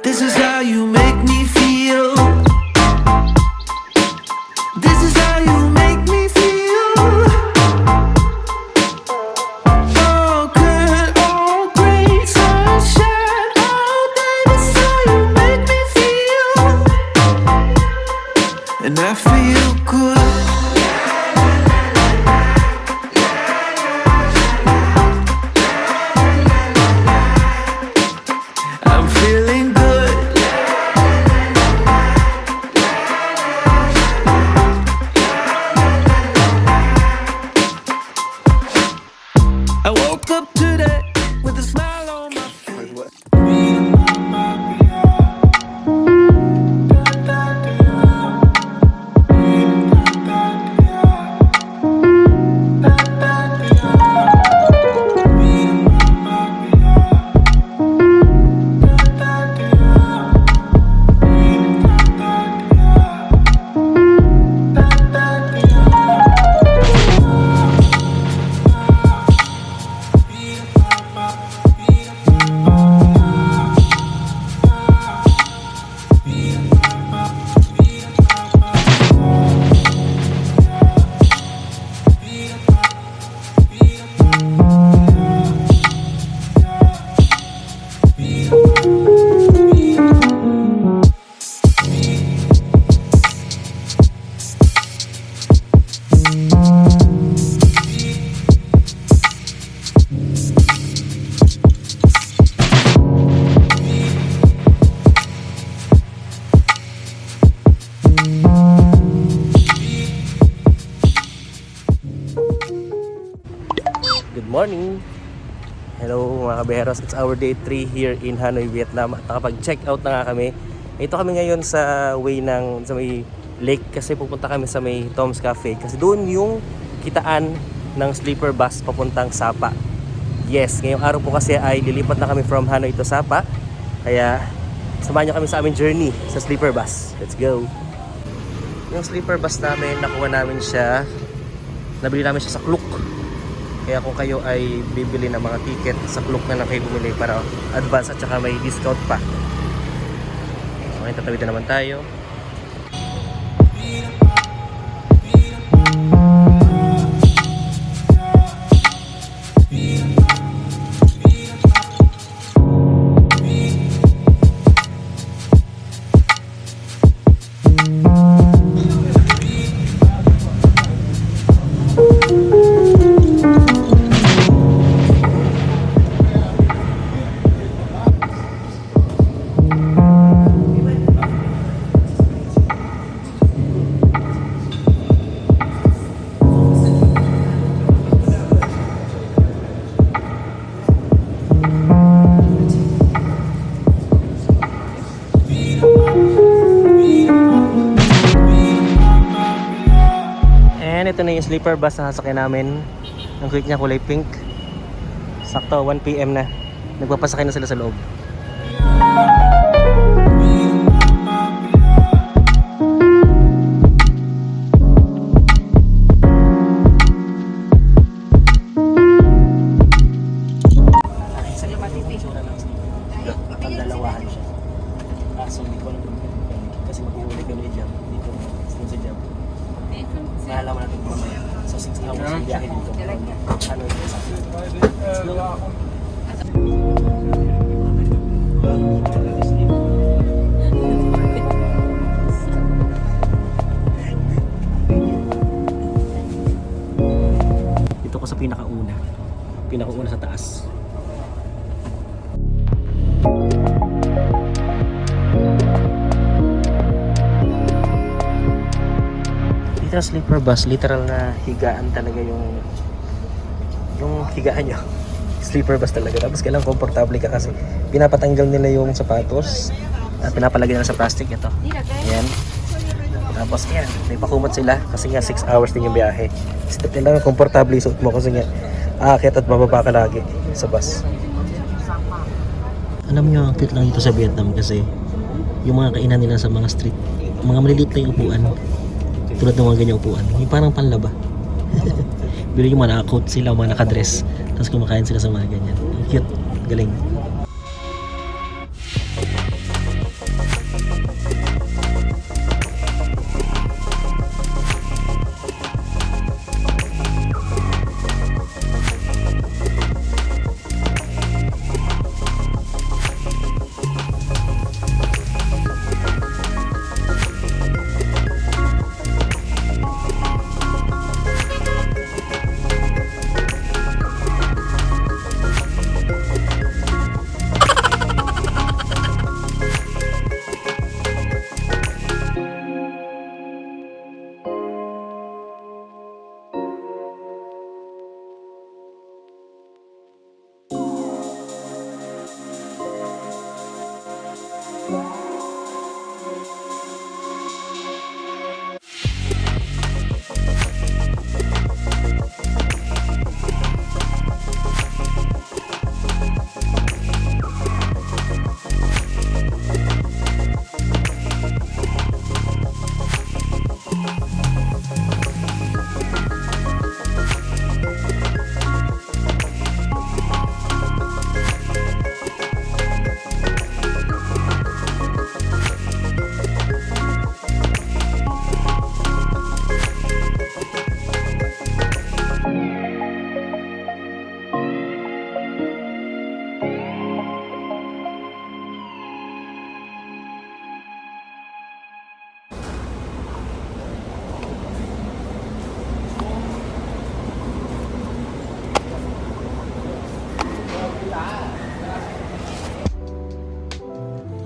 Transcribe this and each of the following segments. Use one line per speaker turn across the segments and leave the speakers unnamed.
This is how you make me feel. This is how you make me feel. Oh, good, oh, great sunshine. Oh, baby, this is how you make me feel. And I feel good. I'm feeling good. I woke up today with a smile on my face.
Good morning! Hello mga kabeheros, it's our day 3 here in Hanoi, Vietnam. At nakapag-check out na nga kami. Ito kami ngayon sa way ng sa may lake kasi pupunta kami sa may Tom's Cafe. Kasi doon yung kitaan ng sleeper bus papuntang Sapa. Yes, ngayong araw po kasi ay lilipat na kami from Hanoi to Sapa. Kaya samahan nyo kami sa aming journey sa sleeper bus. Let's go! Yung sleeper bus namin, nakuha namin siya, nabili namin siya sa Klook. Kaya kung kayo ay bibili ng mga ticket, sa Klook na lang kayo bumili para advance at saka may discount pa. So ngayon tatawid na naman tayo. And ito na yung sleeper bus na sasakyan namin. Ang cute niya, kulay pink. Sakto 1 PM na. Nagpapasakay na sila sa loob. Ang dalawahan siya. Kaso hindi ko alam kasi mag-uuli kami dyan. Dito sa jam. Nahalaman natin mamaya. So 6 hours yung biyahe dito. Ano yung sa let's go. Dito ko sa pinakauna sa taas. Dito sa sleeper bus, literal na higaan talaga yung higaan nyo. Sleeper bus talaga. Tapos kailangan komportable ka kasi pinapatanggal nila yung sapatos at pinapalagay nila sa plastic. Ito. Ayan. Tapos yan, may pakumot sila kasi nga 6 hours din yung biyahe. So, kailangan komportable suot mo kasi nga aakyat at bababa ka lagi sa bus. Alam nyo, ang cute lang dito sa Vietnam kasi yung mga kainan nila sa mga street, mga maliliit na yung upuan, tulad ng mga ganyang upuan, yung parang panlaba. Bilo yung mga naka-coat sila, mga naka-dress, tapos kumakain sila sa mga ganyan. Cute, galing.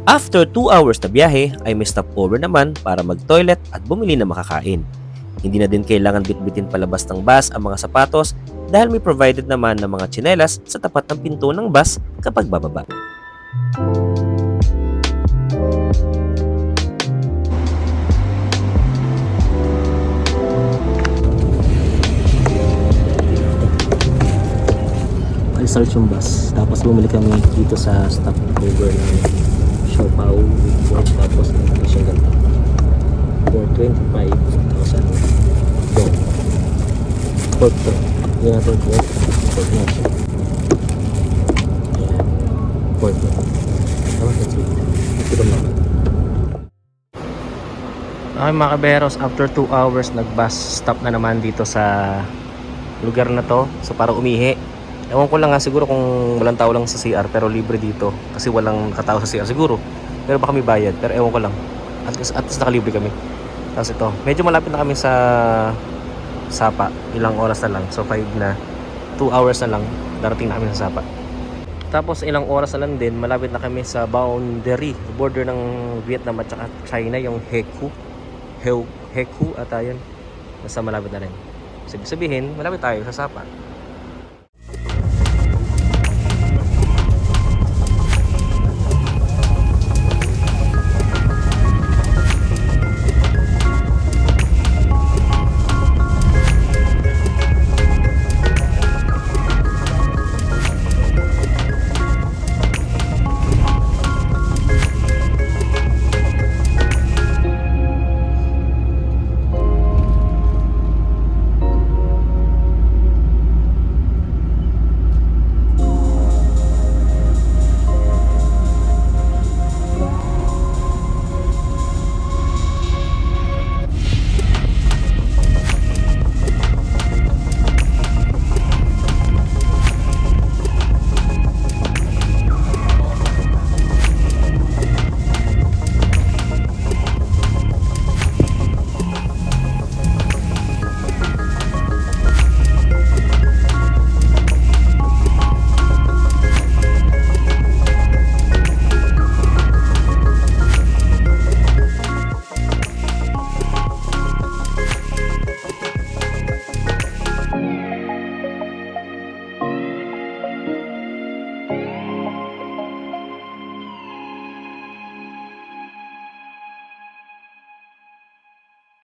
After 2 hours na biyahe ay may stopover naman para mag-toilet at bumili na makakain. Hindi na din kailangan bitbitin palabas ng bus ang mga sapatos dahil may provided naman ng mga tsinelas sa tapat ng pinto ng bus kapag bababa. Result yung bus. Tapos bumili kami dito sa stopover ng Siopaw Port. Tapos naman siya ganito for 25,000 doon. Port to. Yan natin port. Port nga siya. Ayan. Port to. Tama sa sweet. Ito naman. Okay mga kaberos, after 2 hours nag-bus stop na naman dito sa lugar na to. So para umihi. Ewan ko lang nga siguro kung walang tao lang sa CR pero libre dito kasi walang katao sa CR siguro. Pero baka may bayad pero ewan ko lang. At least nakalibre kami. Tapos ito, medyo malapit na kami sa Sapa. Ilang oras na lang. So 5 na. 2 hours na lang darating na kami sa Sapa. Tapos ilang oras na lang din malapit na kami sa boundary, border ng Vietnam at saka China, yung Heku ata yun. Nasa malapit na rin. So, ibig sabihin, malapit tayo sa Sapa.